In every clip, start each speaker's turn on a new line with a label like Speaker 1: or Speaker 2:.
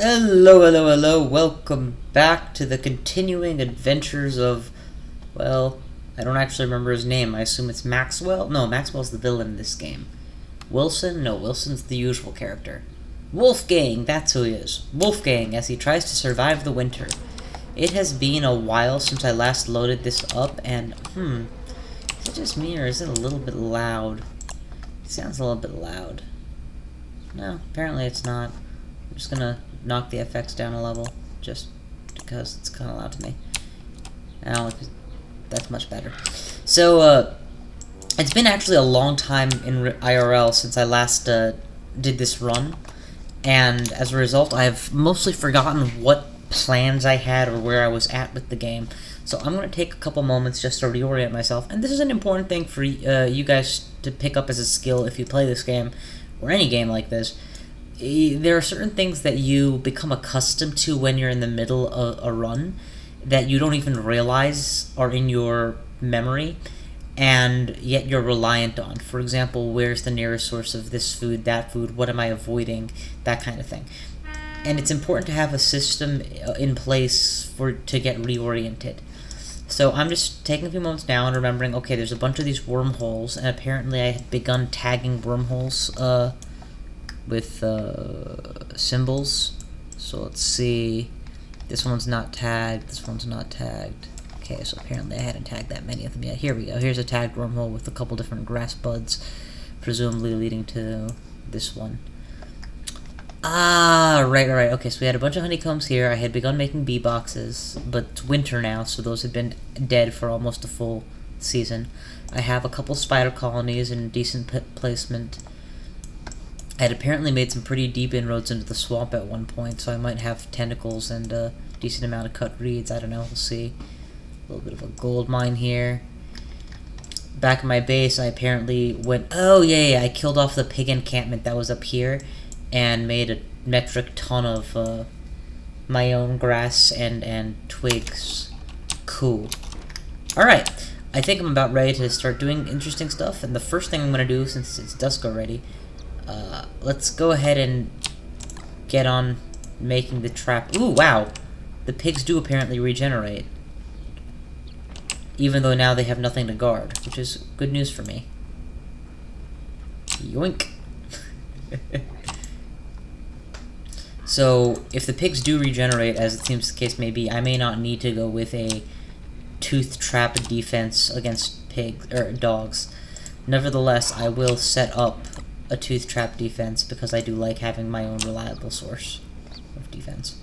Speaker 1: Hello, hello, hello. Welcome back to the continuing adventures of, well, I don't actually remember his name. I assume it's Maxwell? No, Maxwell's the villain in this game. Wilson? No, Wilson's the usual character. Wolfgang, that's who he is. Wolfgang, as he tries to survive the winter. It has been a while since I last loaded this up, and, is it just me or is it a little bit loud? It sounds a little bit loud. No, apparently it's not. I'm just gonna knock the FX down a level, just because it's kind of loud to me. Now, that's much better. So, it's been actually a long time in IRL since I last did this run, and as a result, I've mostly forgotten what plans I had or where I was at with the game. So I'm going to take a couple moments just to reorient myself, and this is an important thing for you guys to pick up as a skill if you play this game, or any game like this. There are certain things that you become accustomed to when you're in the middle of a run that you don't even realize are in your memory, and yet you're reliant on. For example, where's the nearest source of this food, that food, what am I avoiding, that kind of thing. And it's important to have a system in place to get reoriented. So I'm just taking a few moments now and remembering, okay, there's a bunch of these wormholes, and apparently I had begun tagging wormholes with symbols. So let's see. This one's not tagged. This one's not tagged. Okay, so apparently I hadn't tagged that many of them yet. Here we go. Here's a tagged wormhole with a couple different grass buds, presumably leading to this one. Ah, right. Okay, so we had a bunch of honeycombs here. I had begun making bee boxes, but it's winter now, so those had been dead for almost a full season. I have a couple spider colonies in decent placement. I had apparently made some pretty deep inroads into the swamp at one point, so I might have tentacles and a decent amount of cut reeds. I don't know, we'll see. A little bit of a gold mine here. Back in my base, I apparently went... Oh, yeah, I killed off the pig encampment that was up here and made a metric ton of my own grass and twigs. Cool. Alright, I think I'm about ready to start doing interesting stuff, and the first thing I'm going to do, since it's dusk already, let's go ahead and get on making the trap. Ooh, wow! The pigs do apparently regenerate, even though now they have nothing to guard, which is good news for me. Yoink! So, if the pigs do regenerate, as it seems the case may be, I may not need to go with a tooth trap defense against dogs. Nevertheless, I will set up a tooth trap defense because I do like having my own reliable source of defense.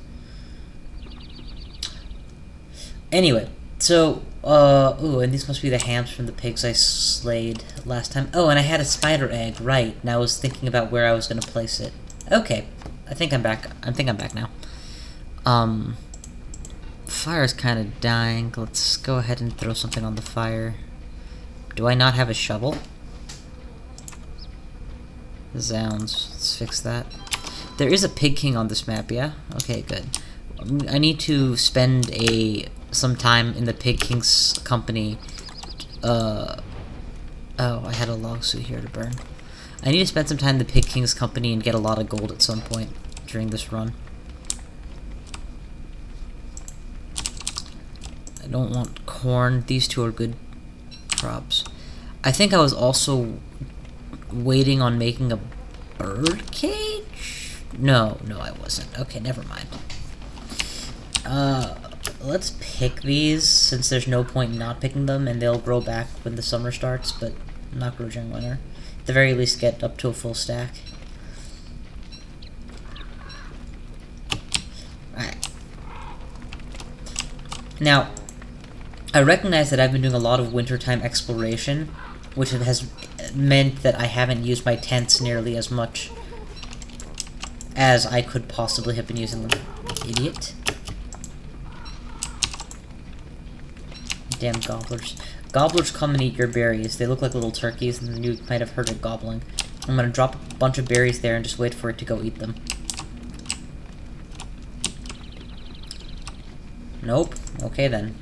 Speaker 1: Anyway, so, ooh, and these must be the hams from the pigs I slayed last time. Oh, and I had a spider egg, right, and I was thinking about where I was going to place it. Okay. I think I'm back now. Fire's kind of dying. Let's go ahead and throw something on the fire. Do I not have a shovel? Zounds. Let's fix that. There is a Pig King on this map, yeah? Okay, good. I need to spend some time in the Pig King's company. Oh, I had a log suit here to burn. I need to spend some time in the Pig King's company and get a lot of gold at some point during this run. I don't want corn. These two are good crops. I think I was also waiting on making a bird cage? No, I wasn't. Okay, never mind. Let's pick these, since there's no point in not picking them, and they'll grow back when the summer starts, but not grow during winter. At the very least, get up to a full stack. Alright. Now, I recognize that I've been doing a lot of wintertime exploration, which has meant that I haven't used my tents nearly as much as I could possibly have been using them. Idiot. Damn gobblers. Gobblers come and eat your berries. They look like little turkeys, and you might have heard it gobbling. I'm gonna drop a bunch of berries there and just wait for it to go eat them. Nope. Okay then.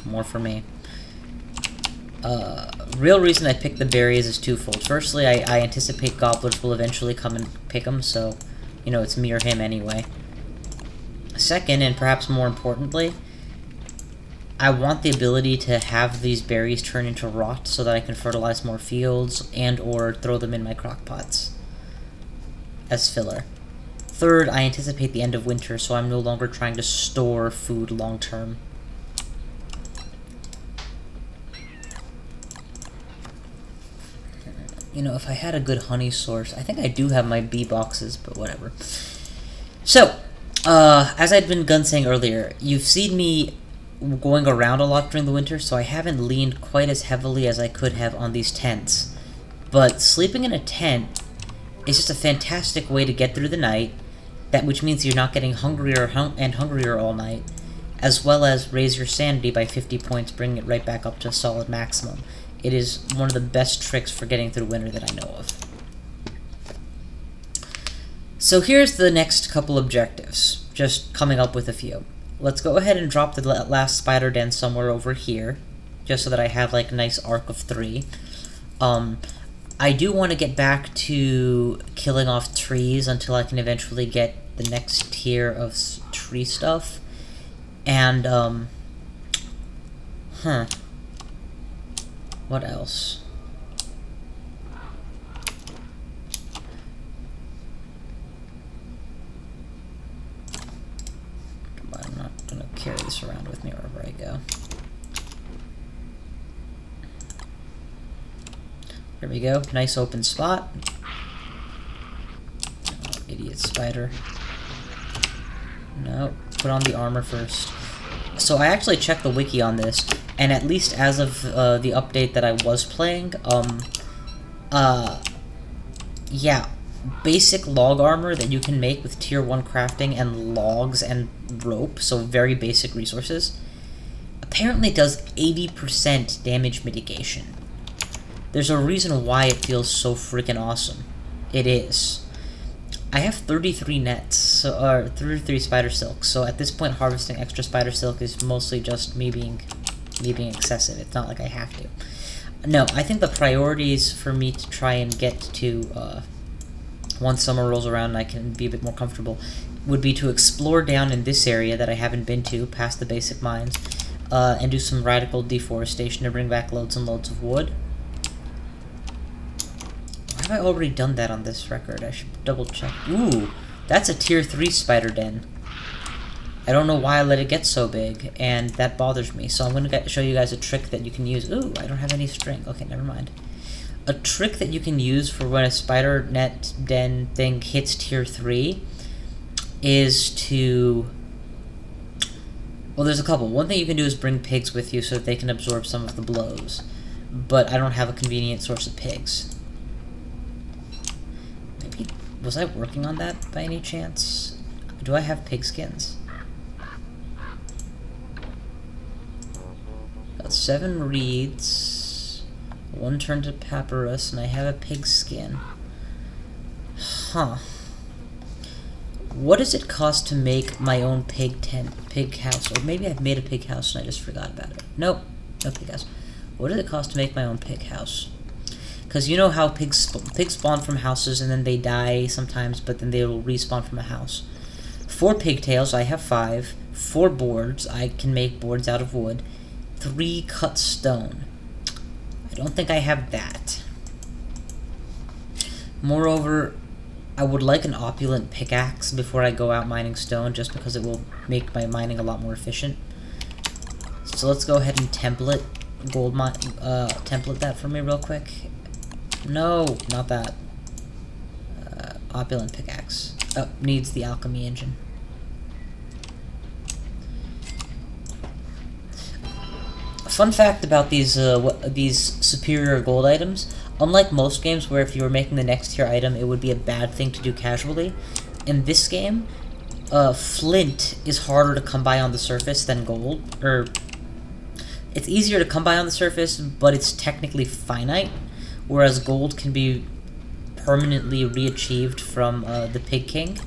Speaker 1: More for me. Real reason I picked the berries is twofold. Firstly, I anticipate gobblers will eventually come and pick them, so, you know, it's me or him anyway. Second, and perhaps more importantly, I want the ability to have these berries turn into rot so that I can fertilize more fields and or throw them in my crock pots as filler. Third, I anticipate the end of winter, so I'm no longer trying to store food long term. You know, if I had a good honey source, I think I do have my bee boxes, but whatever. So, as I'd been saying earlier, you've seen me going around a lot during the winter, so I haven't leaned quite as heavily as I could have on these tents. But sleeping in a tent is just a fantastic way to get through the night, which means you're not getting hungrier and hungrier all night, as well as raise your sanity by 50 points, bringing it right back up to a solid maximum. It is one of the best tricks for getting through winter that I know of. So here's the next couple objectives, just coming up with a few. Let's go ahead and drop the last spider den somewhere over here, just so that I have like a nice arc of 3. I do want to get back to killing off trees until I can eventually get the next tier of tree stuff. And, what else? I'm not going to carry this around with me wherever I go. There we go. Nice open spot. Oh, idiot spider. No, put on the armor first. So I actually checked the wiki on this, and at least as of the update that I was playing, yeah, basic log armor that you can make with tier 1 crafting and logs and rope, so very basic resources, apparently does 80% damage mitigation. There's a reason why it feels so freaking awesome. It is. I have 33 nets, or 33 spider silk, so at this point harvesting extra spider silk is mostly just me being excessive. It's not like I have to. No, I think the priorities for me to try and get to, once summer rolls around and I can be a bit more comfortable, would be to explore down in this area that I haven't been to, past the basic mines, and do some radical deforestation to bring back loads and loads of wood. Have I already done that on this record? I should double check. Ooh, that's a tier 3 spider den. I don't know why I let it get so big, and that bothers me. So I'm going to show you guys a trick that you can use. Ooh, I don't have any string. Okay, never mind. A trick that you can use for when a spider net den thing hits tier 3 is to... Well, there's a couple. One thing you can do is bring pigs with you so that they can absorb some of the blows. But I don't have a convenient source of pigs. Was I working on that by any chance? Do I have pig skins? Got 7 reeds, 1 turned to papyrus, and I have a pig skin. Huh. What does it cost to make my own pig house? Or maybe I've made a pig house and I just forgot about it. Nope, no pig house. What does it cost to make my own pig house? Because you know how pigs spawn from houses and then they die sometimes, but then they will respawn from a house. 4 pigtails, I have 5. 4 boards, I can make boards out of wood. 3 cut stone. I don't think I have that. Moreover, I would like an opulent pickaxe before I go out mining stone, just because it will make my mining a lot more efficient. So let's go ahead and template that for me real quick. No, not that. Opulent pickaxe. Oh, needs the alchemy engine. A fun fact about these superior gold items: unlike most games where if you were making the next tier item, it would be a bad thing to do casually. In this game, flint is harder to come by on the surface than gold. It's easier to come by on the surface, but it's technically finite. Whereas gold can be permanently re-achieved from the Pig King.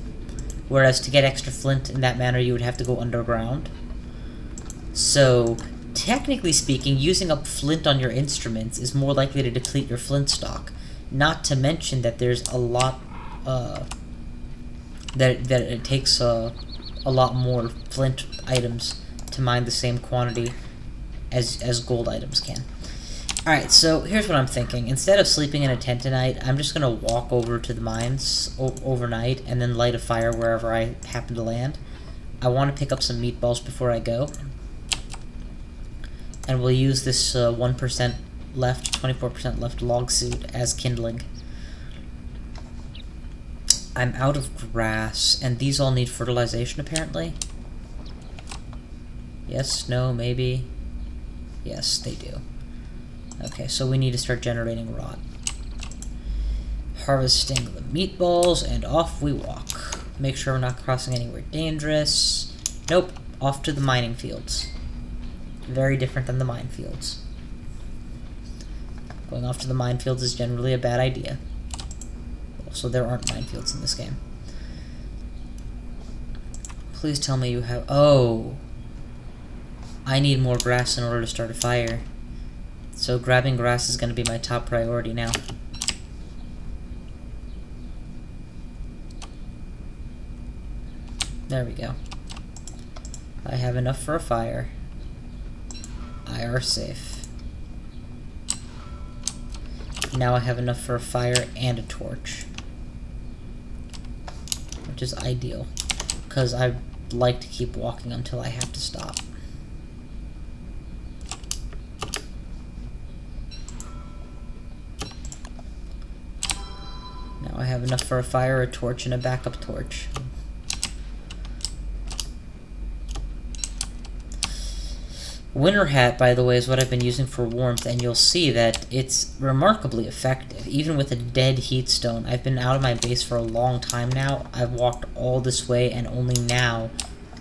Speaker 1: Whereas to get extra flint in that manner, you would have to go underground. So, technically speaking, using up flint on your instruments is more likely to deplete your flint stock. Not to mention that there's a lot... that it takes a a lot more flint items to mine the same quantity as gold items can. Alright, so here's what I'm thinking. Instead of sleeping in a tent tonight, I'm just going to walk over to the mines overnight and then light a fire wherever I happen to land. I want to pick up some meatballs before I go. And we'll use this 1% left, 24% left log suit as kindling. I'm out of grass, and these all need fertilization apparently. Yes, no, maybe. Yes, they do. Okay, so we need to start generating rot. Harvesting the meatballs, and off we walk. Make sure we're not crossing anywhere dangerous. Nope, off to the mining fields. Very different than the minefields. Going off to the minefields is generally a bad idea. Also, there aren't minefields in this game. Please tell me you have... Oh! I need more grass in order to start a fire. So grabbing grass is going to be my top priority now. There we go. I have enough for a fire. I are safe. Now I have enough for a fire and a torch. Which is ideal, because I like to keep walking until I have to stop. Now I have enough for a fire, a torch, and a backup torch. Winter Hat, by the way, is what I've been using for warmth, and you'll see that it's remarkably effective, even with a dead heat stone. I've been out of my base for a long time now. I've walked all this way, and only now,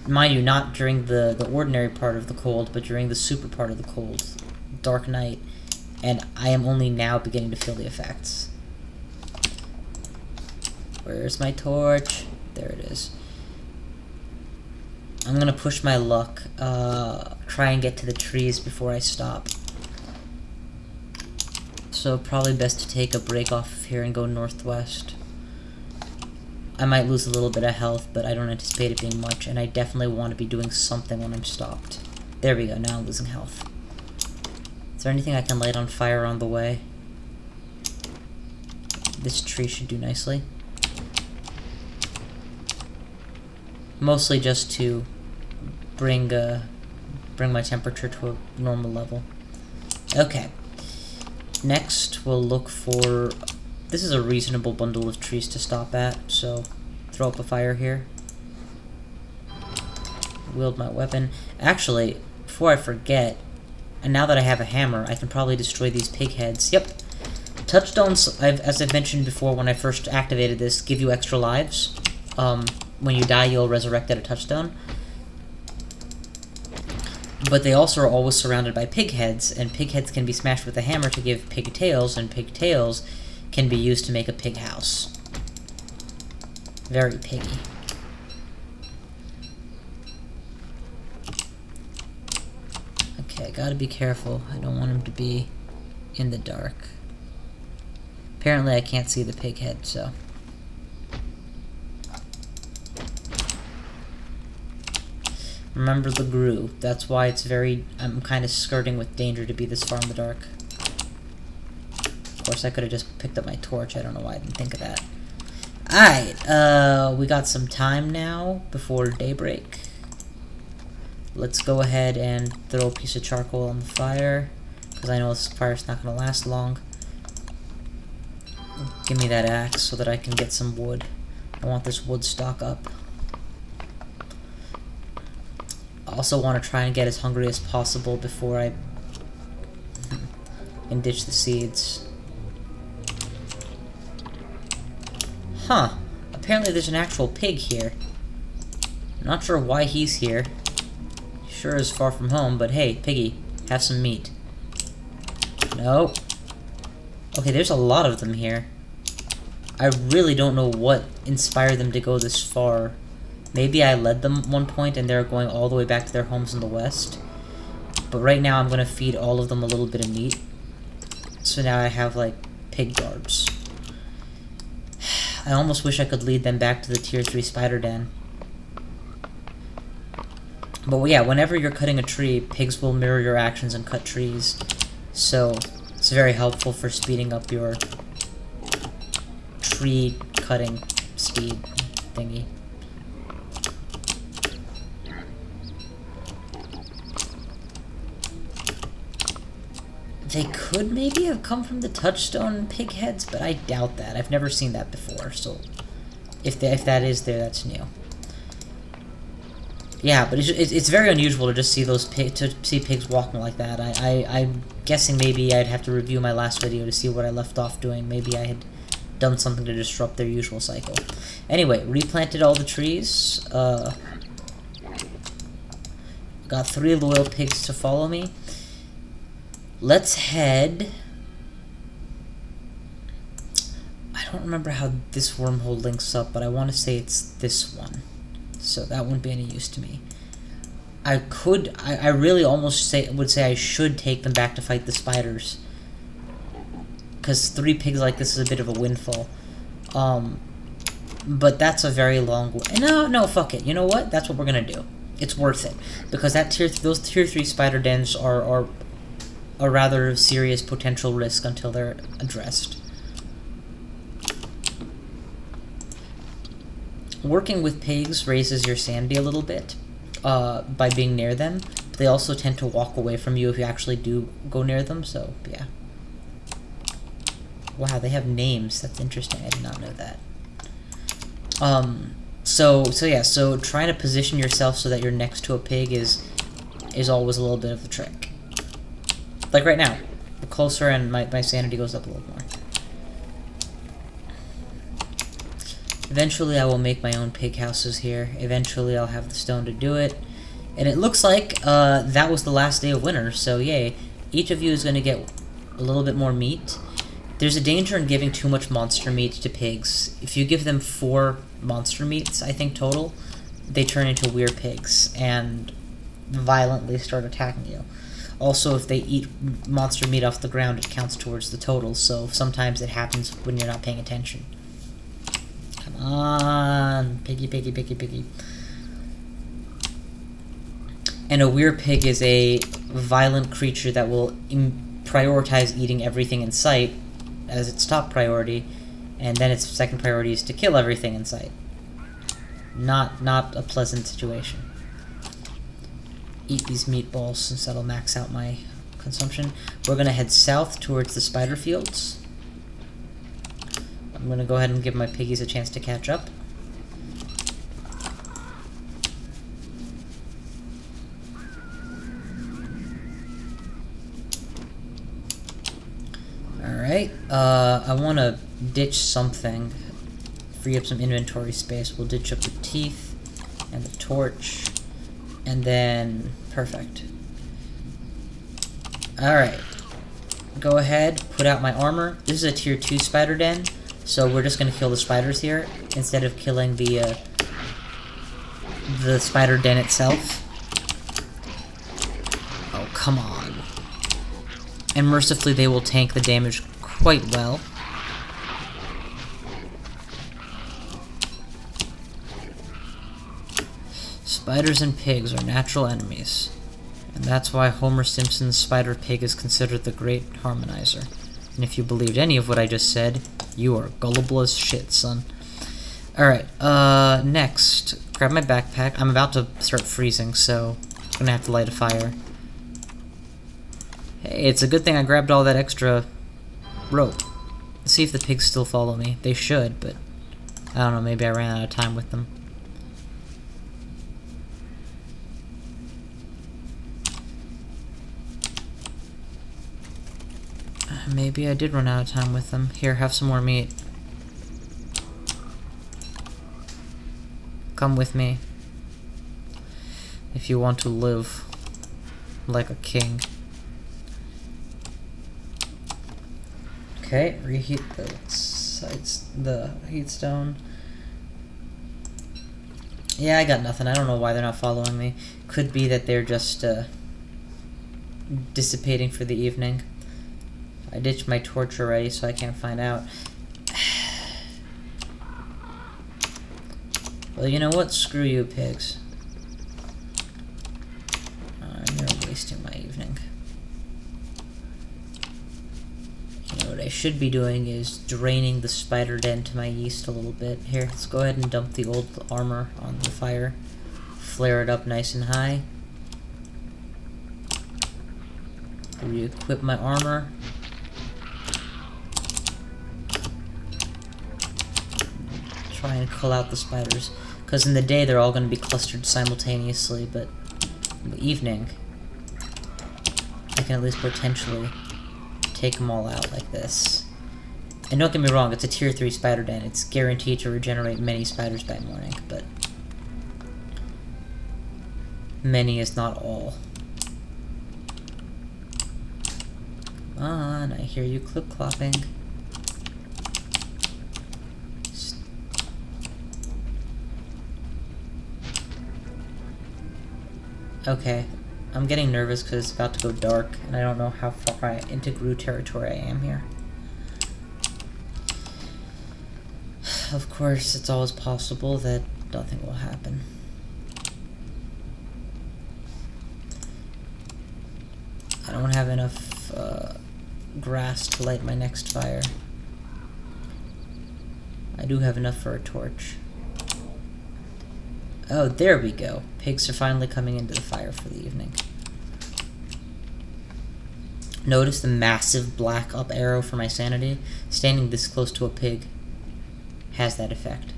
Speaker 1: mind you, not during the ordinary part of the cold, but during the super part of the cold, dark night, and I am only now beginning to feel the effects. Where's my torch? There it is. I'm gonna push my luck, try and get to the trees before I stop. So probably best to take a break off of here and go northwest. I might lose a little bit of health, but I don't anticipate it being much, and I definitely want to be doing something when I'm stopped. There we go, now I'm losing health. Is there anything I can light on fire on the way? This tree should do nicely. Mostly just to bring my temperature to a normal level. Okay. Next, we'll look for... This is a reasonable bundle of trees to stop at, so throw up a fire here. Wield my weapon. Actually, before I forget, and now that I have a hammer, I can probably destroy these pig heads. Yep. Touchstones, as I've mentioned before when I first activated this, give you extra lives. When you die, you'll resurrect at a touchstone. But they also are always surrounded by pig heads, and pig heads can be smashed with a hammer to give pig tails, and pig tails can be used to make a pig house. Very piggy. Okay, gotta be careful. I don't want him to be in the dark. Apparently I can't see the pig head, so... Remember the Grue. That's why it's very... I'm kind of skirting with danger to be this far in the dark. Of course, I could have just picked up my torch. I don't know why I didn't think of that. Alright, we got some time now before daybreak. Let's go ahead and throw a piece of charcoal on the fire, because I know this fire's not going to last long. Give me that axe so that I can get some wood. I want this wood stock up. I also want to try and get as hungry as possible before I and ditch the seeds. Huh. Apparently there's an actual pig here. Not sure why he's here. Sure is far from home, but hey, piggy, have some meat. No. Okay, there's a lot of them here. I really don't know what inspired them to go this far. Maybe I led them at one point and they're going all the way back to their homes in the west. But right now I'm going to feed all of them a little bit of meat. So now I have, like, pig guards. I almost wish I could lead them back to the tier 3 spider den. But yeah, whenever you're cutting a tree, pigs will mirror your actions and cut trees. So it's very helpful for speeding up your tree cutting speed thingy. They could maybe have come from the touchstone pig heads, but I doubt that. I've never seen that before, so if that is there, that's new. Yeah, but it's very unusual to just see pigs walking like that. I'm guessing maybe I'd have to review my last video to see what I left off doing. Maybe I had done something to disrupt their usual cycle. Anyway, replanted all the trees. Got 3 loyal pigs to follow me. Let's head... I don't remember how this wormhole links up, but I want to say it's this one. So that wouldn't be any use to me. I really almost would say I should take them back to fight the spiders. Because 3 pigs like this is a bit of a windfall. But that's a very long way. No, fuck it. You know what? That's what we're gonna do. It's worth it. Because those tier 3 spider dens are a rather serious potential risk until they're addressed. Working with pigs raises your sanity a little bit by being near them. But they also tend to walk away from you if you actually do go near them, so yeah. Wow, they have names. That's interesting. I did not know that. So trying to position yourself so that you're next to a pig is always a little bit of the trick. Like right now. The closer and my sanity goes up a little more. Eventually I will make my own pig houses here. Eventually I'll have the stone to do it. And it looks like that was the last day of winter, so yay. Each of you is going to get a little bit more meat. There's a danger in giving too much monster meat to pigs. If you give them 4 monster meats, I think total, they turn into weird pigs and violently start attacking you. Also, if they eat monster meat off the ground, it counts towards the total, so sometimes it happens when you're not paying attention. Come on, piggy, piggy, piggy, piggy. And a weird pig is a violent creature that will prioritize eating everything in sight as its top priority, and then its second priority is to kill everything in sight. Not a pleasant situation. Eat these meatballs since that'll max out my consumption. We're gonna head south towards the spider fields. I'm gonna go ahead and give my piggies a chance to catch up. Alright, I want to ditch something, free up some inventory space. We'll ditch up the teeth and the torch, and then, perfect. Alright, go ahead, put out my armor. This is a tier 2 spider den, so we're just going to kill the spiders here, instead of killing the spider den itself. Oh, come on. And mercifully, they will tank the damage quite well. Spiders and pigs are natural enemies, and that's why Homer Simpson's spider pig is considered the great harmonizer. And if you believed any of what I just said, you are gullible as shit, son. Alright, next, grab my backpack. I'm about to start freezing, so I'm gonna have to light a fire. Hey, it's a good thing I grabbed all that extra rope. Let's see if the pigs still follow me. They should, but I don't know, maybe I ran out of time with them. Maybe I did run out of time with them. Here, have some more meat. Come with me. If you want to live like a king. Okay, reheat the heat stone. Yeah, I got nothing. I don't know why they're not following me. Could be that they're just dissipating for the evening. I ditched my torch already, so I can't find out. Well, you know what? Screw you, pigs. wasting my evening. You know, what I should be doing is draining the spider den to my east a little bit. Here, let's go ahead and dump the old armor on the fire. Flare it up nice and high. Re-equip my armor. Try and cull out the spiders. Because in the day they're all going to be clustered simultaneously, but in the evening I can at least potentially take them all out like this. And don't get me wrong, it's a tier 3 spider den. It's guaranteed to regenerate many spiders by morning, but many is not all. Come on, I hear you clip-clopping. Okay, I'm getting nervous because it's about to go dark, and I don't know how far into Gru territory I am here. Of course, it's always possible that nothing will happen. I don't have enough grass to light my next fire. I do have enough for a torch. Oh, there we go. Pigs are finally coming into the fire for the evening. Notice the massive black up arrow for my sanity? Standing this close to a pig has that effect.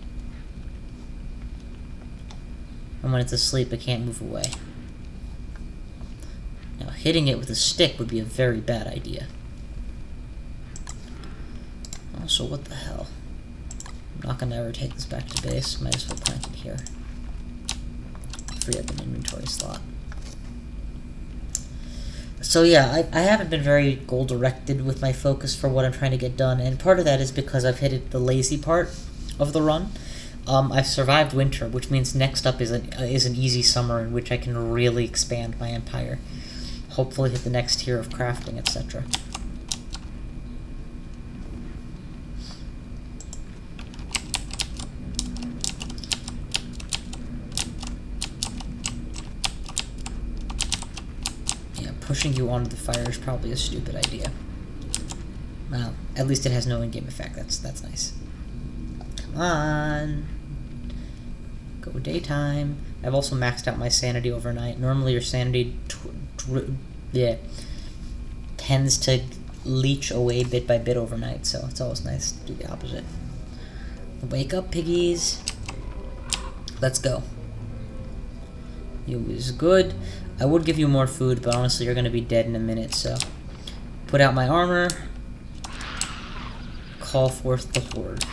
Speaker 1: And when it's asleep, it can't move away. Now, hitting it with a stick would be a very bad idea. Also, what the hell? I'm not gonna ever take this back to base. Might as well plant it here. Free up an inventory slot. So yeah, I haven't been very goal-directed with my focus for what I'm trying to get done, and part of that is because I've hit the lazy part of the run. I've survived winter, which means next up is an easy summer in which I can really expand my empire. Hopefully hit the next tier of crafting, etc. Pushing you onto the fire is probably a stupid idea. Well, at least it has no in-game effect. That's nice. Come on. Go daytime. I've also maxed out my sanity overnight. Normally your sanity tends to leech away bit by bit overnight, so it's always nice to do the opposite. Wake up, piggies. Let's go. You is good. I would give you more food, but honestly, you're going to be dead in a minute, so... Put out my armor. Call forth the horde.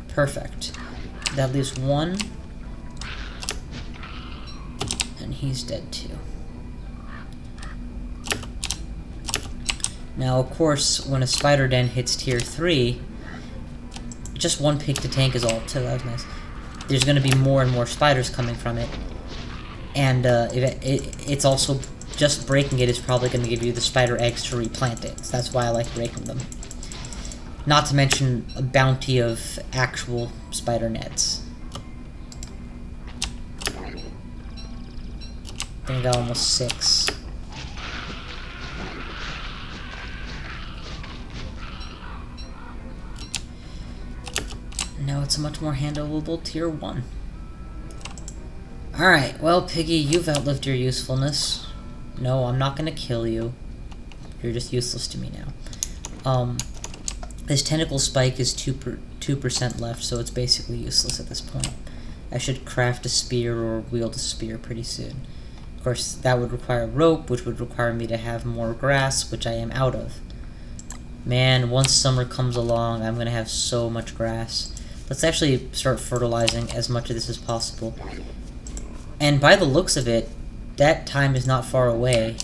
Speaker 1: Perfect. That leaves one. And he's dead too. Now, of course, when a spider den hits tier 3, just one pig to tank is all too. That was nice. There's going to be more and more spiders coming from it. And it's also, just breaking it is probably going to give you the spider eggs to replant it. So that's why I like breaking them. Not to mention a bounty of actual spider nets. I think I got almost 6. Now it's a much more handleable tier 1. Alright, well, Piggy, you've outlived your usefulness. No, I'm not gonna kill you. You're just useless to me now. This tentacle spike is 2% left, so it's basically useless at this point. I should craft a spear or wield a spear pretty soon. Of course, that would require rope, which would require me to have more grass, which I am out of. Man, once summer comes along, I'm gonna have so much grass. Let's actually start fertilizing as much of this as possible. And by the looks of it, that time is not far away.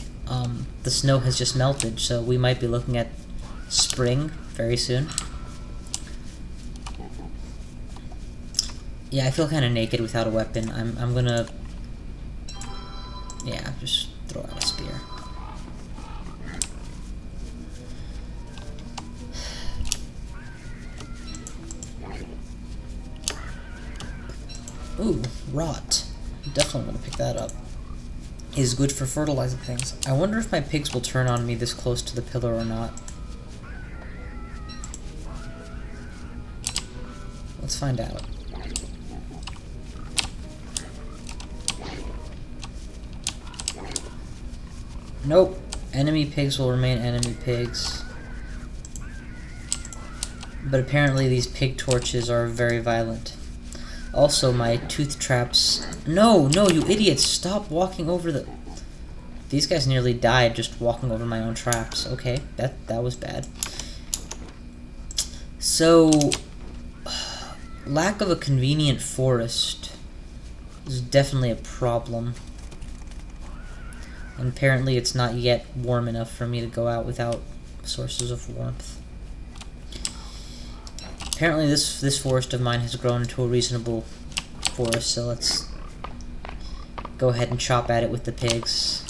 Speaker 1: The snow has just melted, so we might be looking at spring very soon. Yeah, I feel kind of naked without a weapon. I'm gonna... Yeah, just throw out a spear. Rot. Definitely want to pick that up. Is good for fertilizing things. I wonder if my pigs will turn on me this close to the pillar or not. Let's find out. Nope. Enemy pigs will remain enemy pigs. But apparently these pig torches are very violent. Also, my tooth traps... No, you idiots! Stop walking over the... These guys nearly died just walking over my own traps. Okay, that was bad. So... lack of a convenient forest is definitely a problem. And apparently it's not yet warm enough for me to go out without sources of warmth. Apparently this forest of mine has grown into a reasonable forest, so let's go ahead and chop at it with the pigs.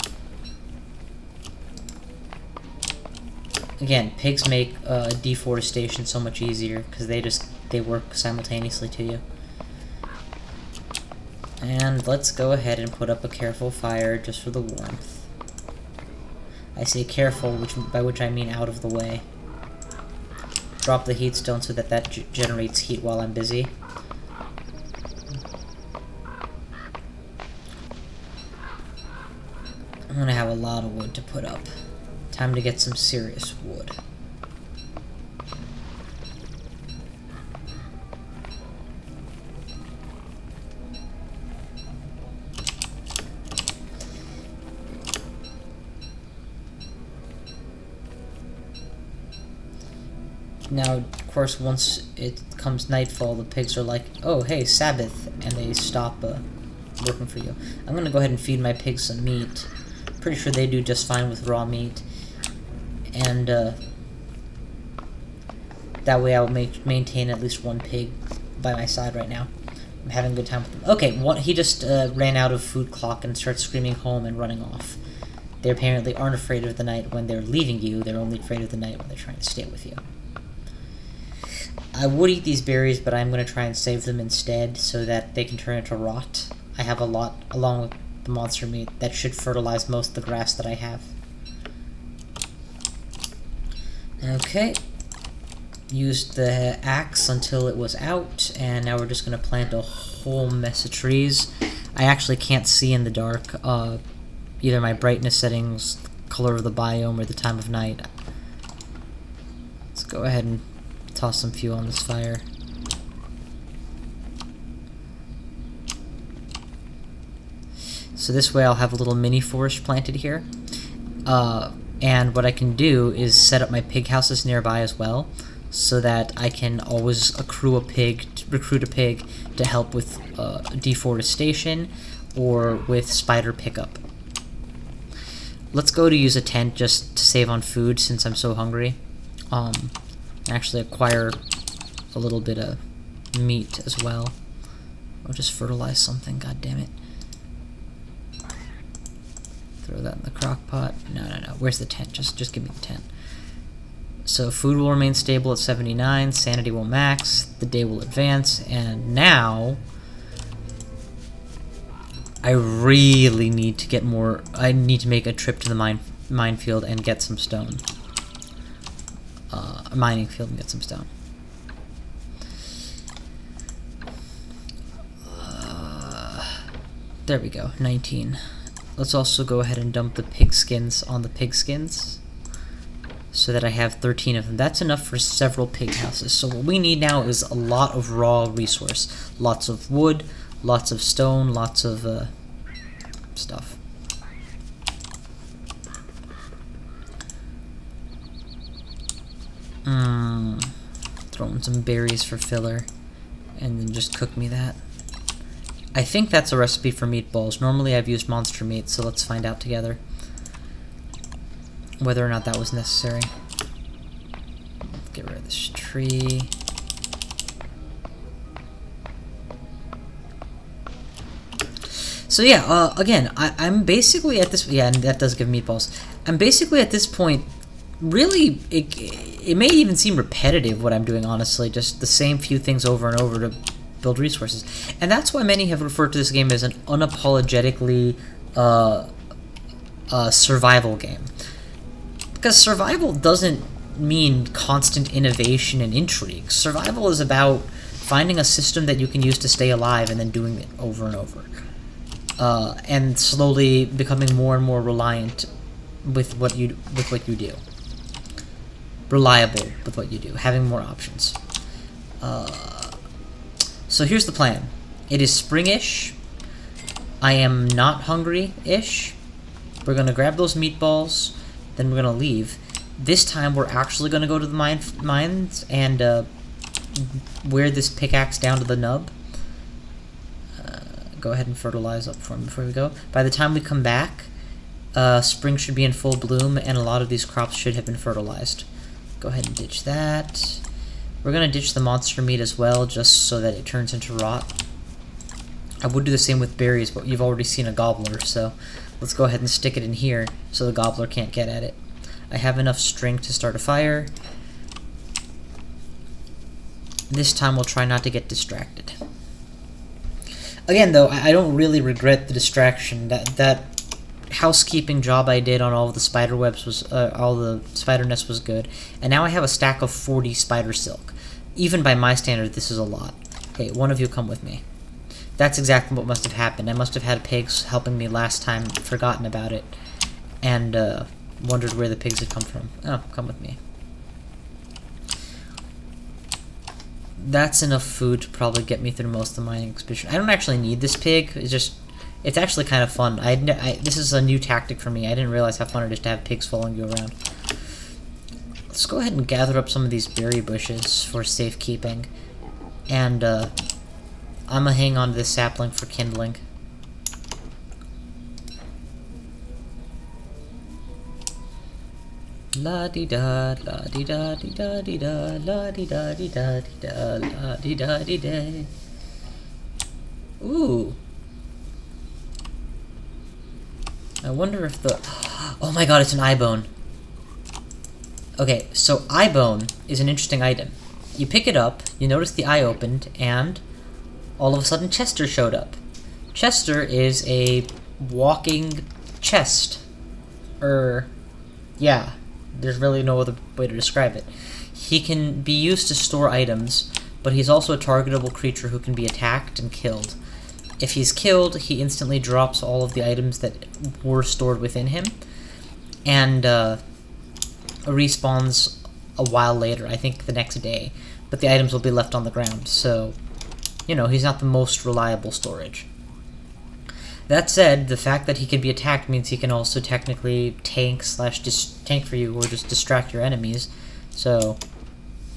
Speaker 1: Again, pigs make deforestation so much easier because they work simultaneously to you. And let's go ahead and put up a careful fire just for the warmth. I say careful, by which I mean out of the way. Drop the heat stone so that generates heat while I'm busy. I'm gonna have a lot of wood to put up. Time to get some serious wood. Now, of course, once it comes nightfall, the pigs are like, oh, hey, Sabbath, and they stop working for you. I'm going to go ahead and feed my pigs some meat. Pretty sure they do just fine with raw meat. And that way I'll maintain at least one pig by my side right now. I'm having a good time with them. Okay, he just ran out of food clock and starts screaming home and running off. They apparently aren't afraid of the night when they're leaving you. They're only afraid of the night when they're trying to stay with you. I would eat these berries, but I'm going to try and save them instead so that they can turn into rot. I have a lot, along with the monster meat, that should fertilize most of the grass that I have. Okay. Used the axe until it was out, and now we're just going to plant a whole mess of trees. I actually can't see in the dark, either my brightness settings, color of the biome, or the time of night. Let's go ahead and toss some fuel on this fire. So this way I'll have a little mini forest planted here. And what I can do is set up my pig houses nearby as well, so that I can always recruit a pig to help with deforestation or with spider pickup. Let's go to use a tent just to save on food since I'm so hungry. Actually acquire a little bit of meat as well. I'll just fertilize something, god damn it. Throw that in the crock pot. No. Where's the tent? Just give me the tent. So food will remain stable at 79, sanity will max, the day will advance, and now I really need to get more. I need to make a trip to the minefield and get some stone. A mining field and get some stone. There we go, 19. Let's also go ahead and dump the pig skins on the pig skins so that I have 13 of them. That's enough for several pig houses. So what we need now is a lot of raw resource. Lots of wood, lots of stone, lots of stuff. Throw in some berries for filler, and then just cook me that. I think that's a recipe for meatballs. Normally I've used monster meat, so let's find out together whether or not that was necessary. Get rid of this tree. So yeah, again, I'm basically at this... Yeah, and that does give meatballs. I'm basically at this point... Really, it may even seem repetitive what I'm doing, honestly. Just the same few things over and over to build resources. And that's why many have referred to this game as an unapologetically survival game. Because survival doesn't mean constant innovation and intrigue. Survival is about finding a system that you can use to stay alive and then doing it over and over. And slowly becoming more and more reliant with what you do. Reliable with what you do, having more options. So here's the plan. It is spring-ish. I am not hungry-ish. We're gonna grab those meatballs, then we're gonna leave. This time we're actually gonna go to the mines and wear this pickaxe down to the nub. Go ahead and fertilize up for me before we go. By the time we come back, spring should be in full bloom, and a lot of these crops should have been fertilized. Go ahead and ditch that. We're going to ditch the monster meat as well, just so that it turns into rot. I would do the same with berries, but you've already seen a gobbler, so let's go ahead and stick it in here so the gobbler can't get at it. I have enough string to start a fire. This time we'll try not to get distracted. Again, though, I don't really regret the distraction. That housekeeping job I did on all of the spider webs was, all the spider nests was good. And now I have a stack of 40 spider silk. Even by my standard, this is a lot. Okay, one of you come with me. That's exactly what must have happened. I must have had pigs helping me last time, forgotten about it, and wondered where the pigs had come from. Oh, come with me. That's enough food to probably get me through most of the mining expedition. I don't actually need this pig. It's actually kind of fun. This is a new tactic for me. I didn't realize how fun it is to have pigs following you around. Let's go ahead and gather up some of these berry bushes for safekeeping. And I'm gonna hang on to this sapling for kindling. La di da, la di da di da di da, la di da di da di da, la di da di da. Ooh. I wonder if the... Oh my god, it's an eye bone. Okay, so eye bone is an interesting item. You pick it up, you notice the eye opened, and all of a sudden Chester showed up. Chester is a walking chest. Yeah, there's really no other way to describe it. He can be used to store items, but he's also a targetable creature who can be attacked and killed. If he's killed, he instantly drops all of the items that were stored within him, and respawns a while later, I think the next day, but the items will be left on the ground, so, you know, he's not the most reliable storage. That said, the fact that he can be attacked means he can also technically tank for you, or just distract your enemies, so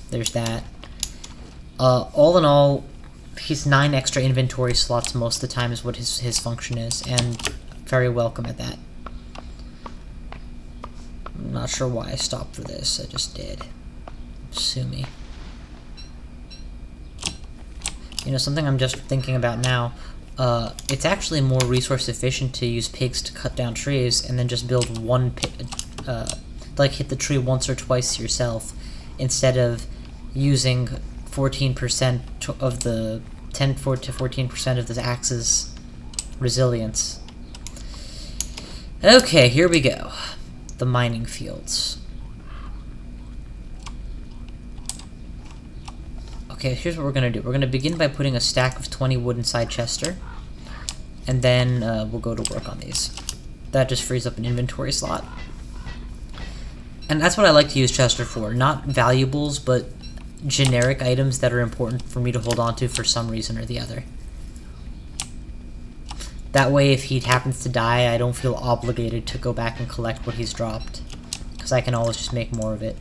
Speaker 1: there's that. All in all, he's 9 extra inventory slots most of the time is what his function is, and very welcome at that. I'm not sure why I stopped for this, I just did. Sue me. You know, something I'm just thinking about now, it's actually more resource efficient to use pigs to cut down trees and then just build one like hit the tree once or twice yourself, instead of using 14% of the 10 to 14% of the axe's resilience. Okay, here we go. The mining fields. Okay, here's what we're gonna do. We're gonna begin by putting a stack of 20 wood inside Chester, and then we'll go to work on these. That just frees up an inventory slot. And that's what I like to use Chester for. Not valuables, but generic items that are important for me to hold on to for some reason or the other. That way, if he happens to die, I don't feel obligated to go back and collect what he's dropped, because I can always just make more of it.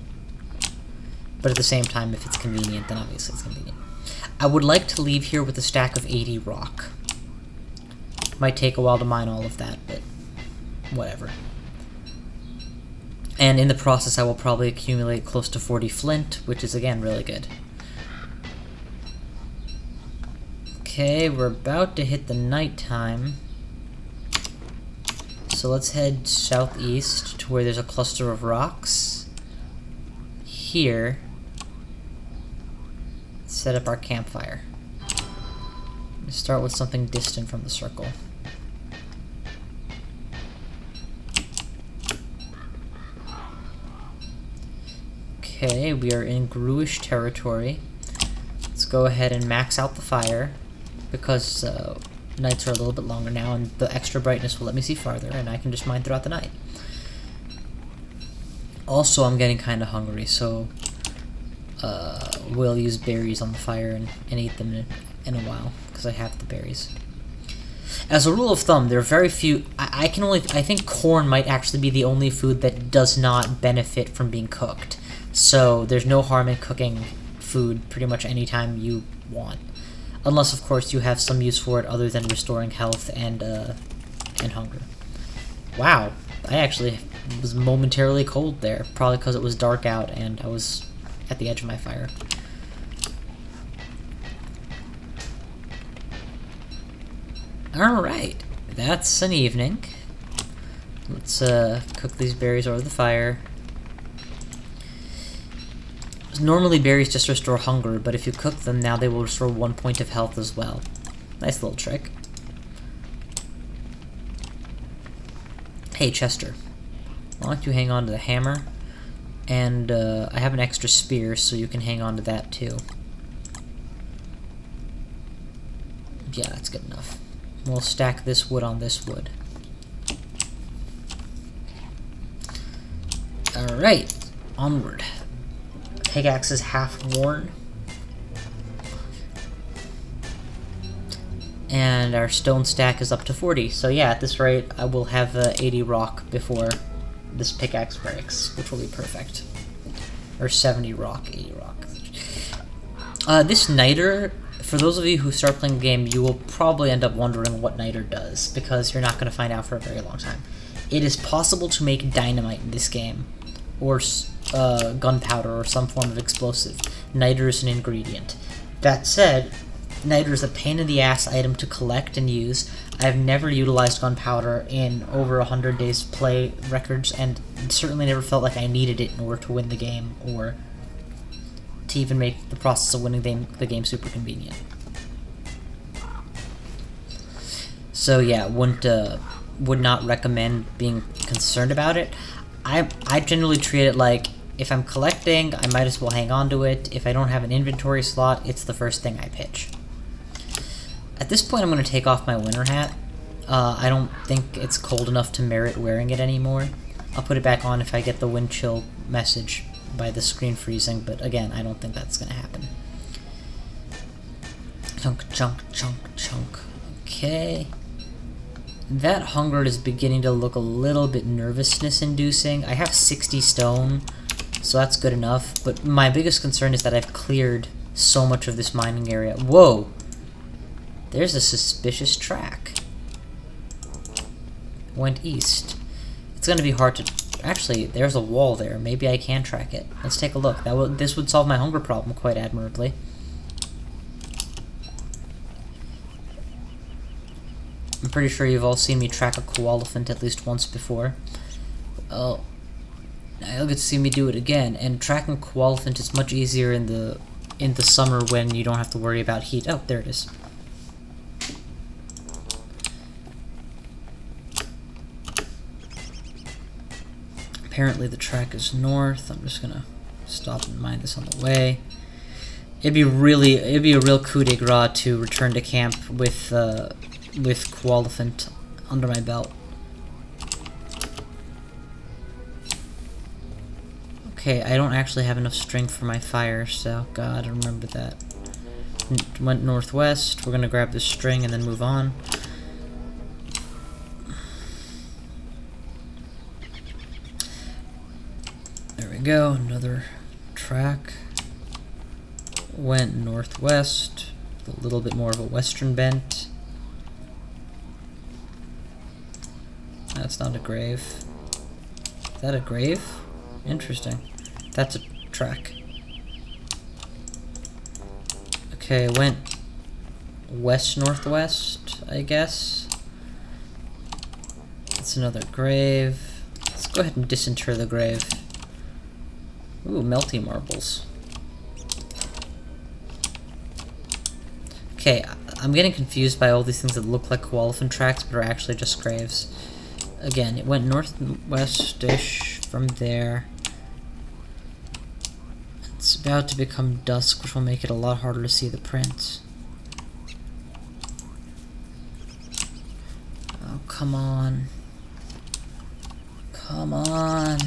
Speaker 1: But at the same time, if it's convenient, then obviously it's convenient. I would like to leave here with a stack of 80 rock. Might take a while to mine all of that, but whatever. And in the process, I will probably accumulate close to 40 flint, which is, again, really good. Okay, we're about to hit the nighttime. So let's head southeast to where there's a cluster of rocks. Here. Set up our campfire. Start with something distant from the circle. Okay, we are in Gruish territory. Let's go ahead and max out the fire, because nights are a little bit longer now, and the extra brightness will let me see farther, and I can just mine throughout the night. Also, I'm getting kind of hungry, so we'll use berries on the fire and eat them in a while, because I have the berries. As a rule of thumb, there are very few... I think corn might actually be the only food that does not benefit from being cooked. So there's no harm in cooking food pretty much any time you want. Unless, of course, you have some use for it other than restoring health and hunger. Wow, I actually was momentarily cold there, probably because it was dark out and I was at the edge of my fire. Alright, that's an evening. Let's cook these berries over the fire. Normally berries just restore hunger, but if you cook them now they will restore 1 point of health as well. Nice little trick. Hey Chester, why don't you hang on to the hammer? And I have an extra spear, so you can hang on to that too. Yeah, that's good enough. We'll stack this wood on this wood. Alright, onward. Pickaxe is half worn. And our stone stack is up to 40. So yeah, at this rate, I will have 80 rock before this pickaxe breaks, which will be perfect. Or 70 rock, 80 rock. This niter, for those of you who start playing the game, you will probably end up wondering what niter does, because you're not going to find out for a very long time. It is possible to make dynamite in this game, or gunpowder, or some form of explosive. Niter is an ingredient. That said, niter is a pain in the ass item to collect and use. I have never utilized gunpowder in over 100 days play records, and certainly never felt like I needed it in order to win the game, or to even make the process of winning the game super convenient. So yeah, would not recommend being concerned about it. I generally treat it like, if I'm collecting, I might as well hang on to it. If I don't have an inventory slot, it's the first thing I pitch. At this point, I'm going to take off my winter hat. I don't think it's cold enough to merit wearing it anymore. I'll put it back on if I get the wind chill message by the screen freezing, but again, I don't think that's going to happen. Chunk, chunk, chunk, chunk. Okay. That hunger is beginning to look a little bit nervousness-inducing. I have 60 stone, so that's good enough, but my biggest concern is that I've cleared so much of this mining area. Whoa! There's a suspicious track. Went east. It's gonna be hard to... Actually, there's a wall there. Maybe I can track it. Let's take a look. This would solve my hunger problem quite admirably. I'm pretty sure you've all seen me track a koalaphant at least once before. Well, now you'll get to see me do it again. And tracking koalaphant is much easier in the summer when you don't have to worry about heat. Oh, there it is. Apparently the track is north. I'm just gonna stop and mine this on the way. It'd be a real coup de grace to return to camp with koalaphant under my belt. Okay, I don't actually have enough string for my fire, so gotta remember that. Went northwest. We're gonna grab this string and then move on. There we go, another track. Went northwest, with a little bit more of a western bent. That's not a grave. Is that a grave? Interesting. That's a track. Okay, went west-northwest, I guess. That's another grave. Let's go ahead and disinter the grave. Ooh, melty marbles. Okay, I'm getting confused by all these things that look like koalefant tracks but are actually just graves. Again, it went northwest-ish from there. It's about to become dusk, which will make it a lot harder to see the print. Oh, come on. Come on.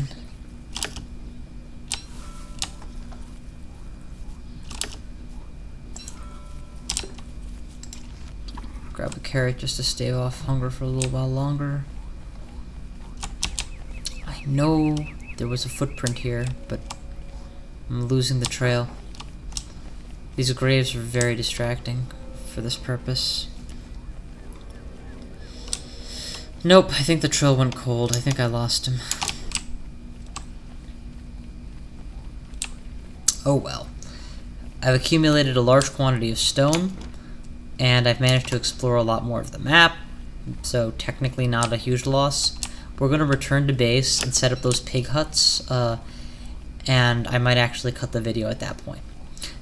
Speaker 1: Grab a carrot just to stave off hunger for a little while longer. I know there was a footprint here, but I'm losing the trail. These graves are very distracting for this purpose. Nope, I think the trail went cold. I think I lost him. Oh well. I've accumulated a large quantity of stone, and I've managed to explore a lot more of the map, so technically not a huge loss. We're going to return to base and set up those pig huts, and I might actually cut the video at that point.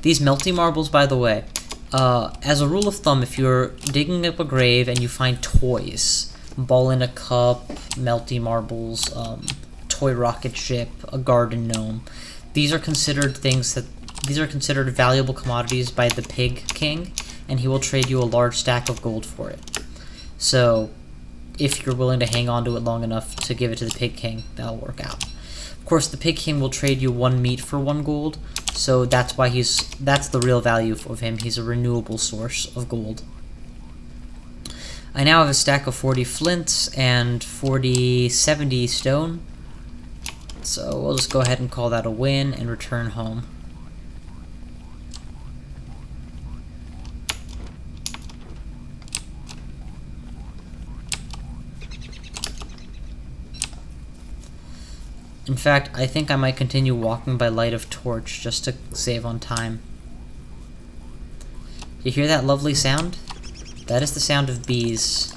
Speaker 1: These melty marbles, by the way, as a rule of thumb, if you're digging up a grave and you find toys, ball in a cup, melty marbles, toy rocket ship, a garden gnome, these are considered valuable commodities by the Pig King, and he will trade you a large stack of gold for it. So, if you're willing to hang on to it long enough to give it to the Pig King, that'll work out. Of course, the Pig King will trade you 1 meat for 1 gold, so that's why that's the real value of him. He's a renewable source of gold. I now have a stack of 40 flints and 70 stone, so we'll just go ahead and call that a win and return home. In fact, I think I might continue walking by light of torch just to save on time. You hear that lovely sound? That is the sound of bees.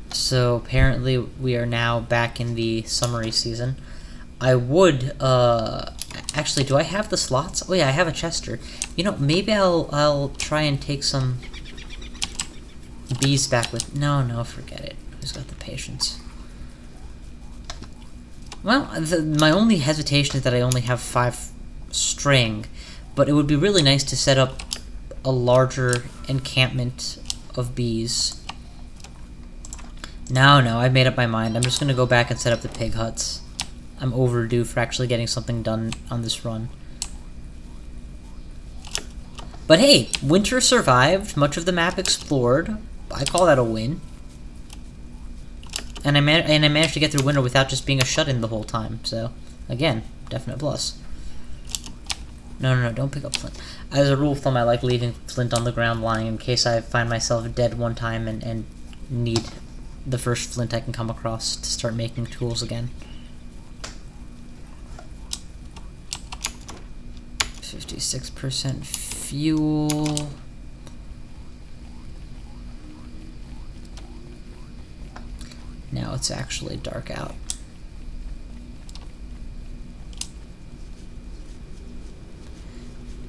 Speaker 1: So apparently we are now back in the summery season. I would, actually, do I have the slots? Oh yeah, I have a chester. You know, maybe I'll try and take some bees back with... No, forget it. Who's got the patience? Well, my only hesitation is that I only have 5 string, but it would be really nice to set up a larger encampment of bees. No, I've made up my mind. I'm just going to go back and set up the pig huts. I'm overdue for actually getting something done on this run. But hey, winter survived, much of the map explored. I call that a win. And I managed to get through winter without just being a shut-in the whole time. So, again, definite plus. No, don't pick up flint. As a rule of thumb, I like leaving flint on the ground lying in case I find myself dead one time and need the first flint I can come across to start making tools again. 56% fuel... Now it's actually dark out.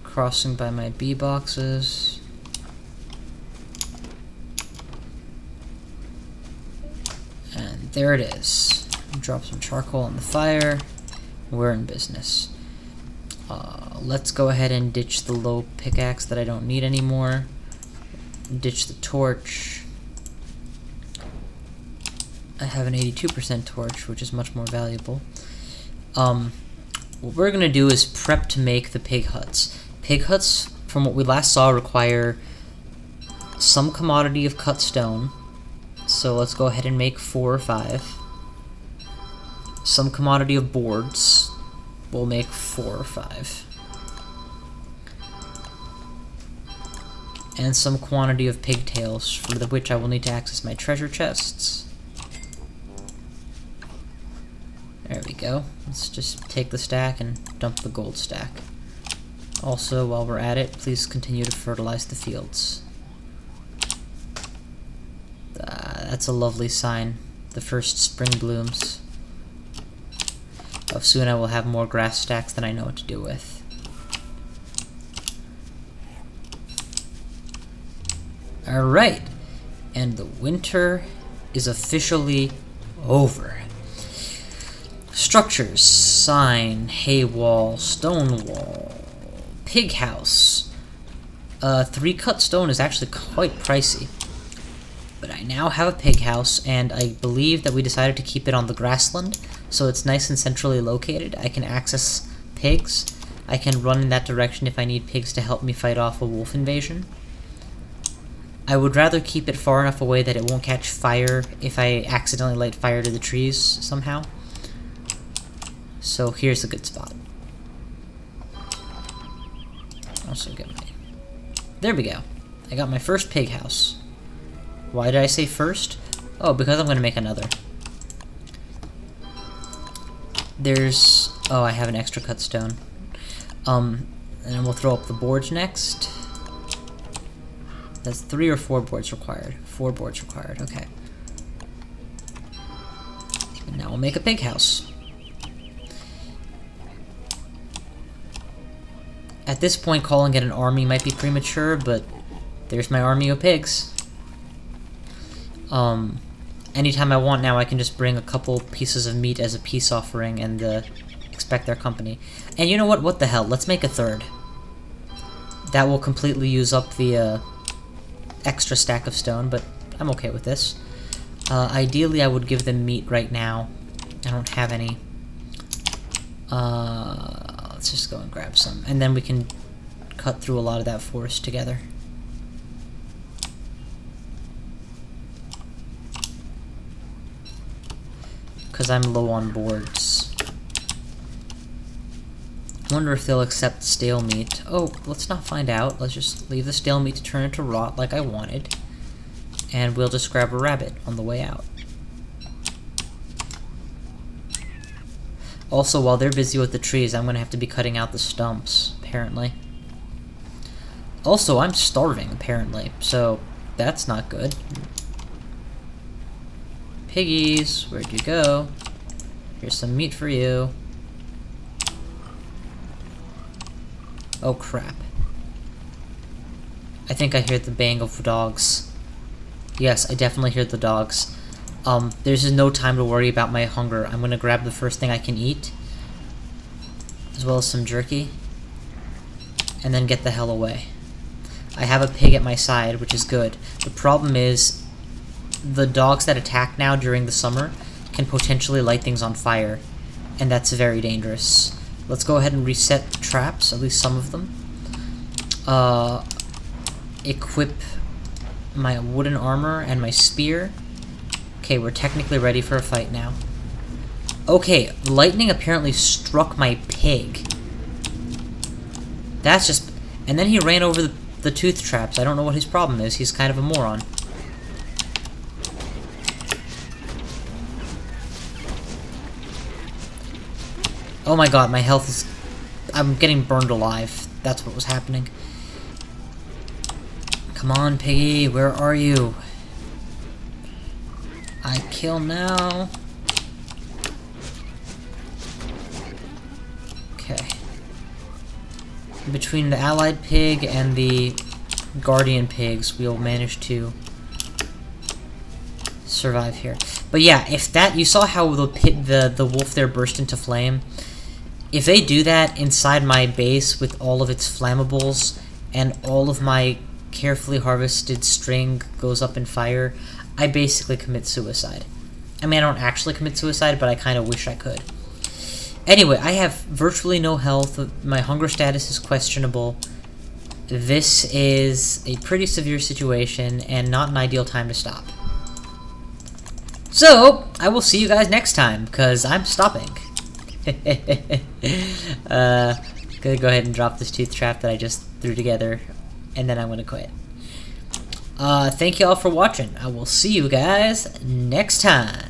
Speaker 1: Crossing by my bee boxes. And there it is. Drop some charcoal on the fire. We're in business. Let's go ahead and ditch the low pickaxe that I don't need anymore. Ditch the torch. I have an 82% torch, which is much more valuable. What we're going to do is prep to make the pig huts. Pig huts, from what we last saw, require some commodity of cut stone. So let's go ahead and make 4 or 5. Some commodity of boards. We'll make 4 or 5. And some quantity of pigtails, for which I will need to access my treasure chests. There we go. Let's just take the stack and dump the gold stack. Also, while we're at it, please continue to fertilize the fields. That's a lovely sign. The first spring blooms. Soon I will have more grass stacks than I know what to do with. Alright. And the winter is officially over. Structures. Sign. Hay wall. Stone wall. Pig house. 3-cut stone is actually quite pricey. But I now have a pig house, and I believe that we decided to keep it on the grassland, so it's nice and centrally located. I can access pigs. I can run in that direction if I need pigs to help me fight off a wolf invasion. I would rather keep it far enough away that it won't catch fire if I accidentally light fire to the trees somehow. So here's a good spot. Also get my... There we go. I got my first pig house. Why did I say first? Oh, because I'm going to make another. There's... Oh, I have an extra cut stone. And then we'll throw up the boards next. That's 3 or 4 boards required. 4 boards required, okay. And now we'll make a pig house. At this point, calling it an army might be premature, but there's my army of pigs. Anytime I want now, I can just bring a couple pieces of meat as a peace offering and expect their company. And you know what? What the hell? Let's make a third. That will completely use up the extra stack of stone, but I'm okay with this. Ideally, I would give them meat right now. I don't have any. Let's just go and grab some. And then we can cut through a lot of that forest together. Because I'm low on boards. Wonder if they'll accept stale meat. Oh, let's not find out. Let's just leave the stale meat to turn into rot like I wanted. And we'll just grab a rabbit on the way out. Also, while they're busy with the trees, I'm going to have to be cutting out the stumps, apparently. Also, I'm starving, apparently, so that's not good. Piggies, where'd you go? Here's some meat for you. Oh crap. I think I hear the bang of dogs. Yes, I definitely hear the dogs. There's just no time to worry about my hunger. I'm gonna grab the first thing I can eat, as well as some jerky, and then get the hell away. I have a pig at my side, which is good. The problem is, the dogs that attack now during the summer can potentially light things on fire, and that's very dangerous. Let's go ahead and reset the traps, at least some of them. Equip my wooden armor and my spear. Okay, we're technically ready for a fight now. Okay, lightning apparently struck my pig. That's just... And then he ran over the tooth traps. I don't know what his problem is. He's kind of a moron. Oh my god, my health is... I'm getting burned alive. That's what was happening. Come on, piggy, where are you? I kill now. Okay. Between the allied pig and the guardian pigs, we'll manage to survive here. But yeah, if that... You saw how the wolf there burst into flame? If they do that inside my base with all of its flammables and all of my carefully harvested string goes up in fire, I basically commit suicide. I mean, I don't actually commit suicide, but I kind of wish I could. Anyway, I have virtually no health. My hunger status is questionable. This is a pretty severe situation and not an ideal time to stop. So, I will see you guys next time, because I'm stopping. Gonna go ahead and drop this tooth trap that I just threw together, and then I'm gonna quit. Thank you all for watching. I will see you guys next time.